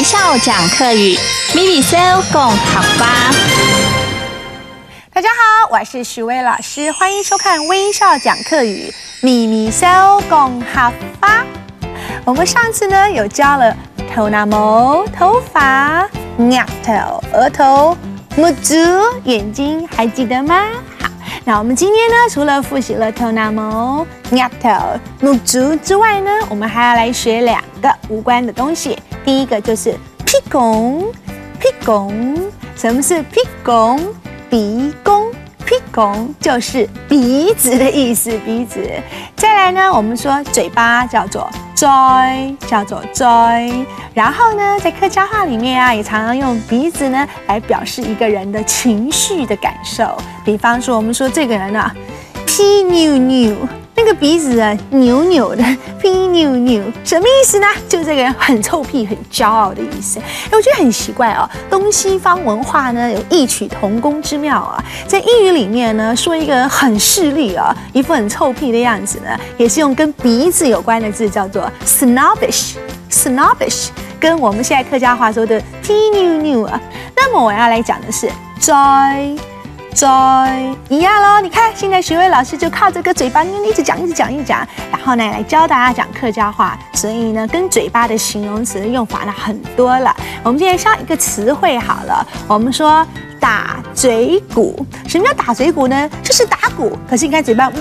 校讲客语，咪咪笑讲客家。大家好，我是许巍老师，欢迎收看微笑讲客语，咪咪笑讲客家。我们上次呢有教了头拿毛、头发、额头、额头、目珠、眼睛，还记得吗？好，那我们今天呢，除了复习了头拿毛、额头、目珠之外呢，我们还要来学2个无关的东西。第一个就是鼻孔，鼻孔，什么是鼻孔？鼻孔，鼻孔就是鼻子的意思，鼻子。再来呢，我们说嘴巴叫做嘴，叫做嘴。然后呢，在客家话里面啊，也常常用鼻子呢来表示一个人的情绪的感受。比方说，我们说这个人啊，屁扭扭。那个鼻子啊，扭扭的，屁扭扭，什么意思呢？就这个人很臭屁、很骄傲的意思。我觉得很奇怪哦，东西方文化呢有异曲同工之妙啊。在英语里面呢，说一个人很势利啊，一副很臭屁的样子呢，也是用跟鼻子有关的字，叫做 snobbish，snobbish， 跟我们现在客家话说的屁扭扭啊。那么我要来讲的是 joy。一样咯，你看，现在学伟老师就靠这个嘴巴一直讲，然后呢来教大家讲客家话，所以呢跟嘴巴的形容词的用法呢很多了。我们今天上一个词汇好了，我们说打嘴鼓。什么叫打嘴鼓呢？就是打鼓，可是你看嘴巴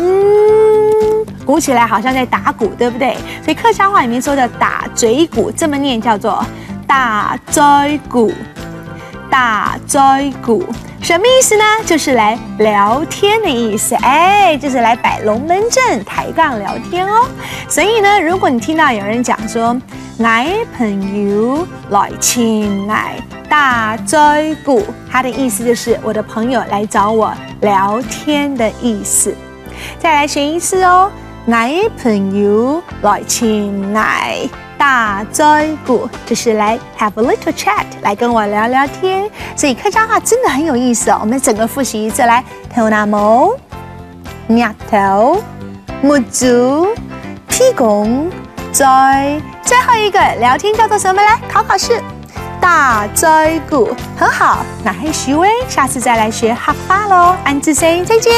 鼓起来好像在打鼓，对不对？所以客家话里面说的打嘴鼓，这么念叫做打嘴鼓，打嘴鼓。什么意思呢？就是来聊天的意思，就是来摆龙门阵、抬杠聊天哦。所以呢，如果你听到有人讲说“我朋友來請我打嘴鼓”，他的意思就是我的朋友来找我聊天的意思。再来学一次哦，“我朋友來請我打嘴鼓”，就是来 have a little chat， 来跟我聊聊天。所以客家话真的很有意思哦。我们整个复习一次，来，头拿毛、额头、目珠、鼻孔、嘴。最后一个聊天叫做什么？来考试，打嘴鼓，很好。那黑徐威，下次再来学客家喽。安子 say 再见。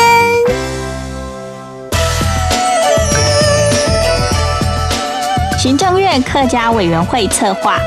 行政院客家委员会策划。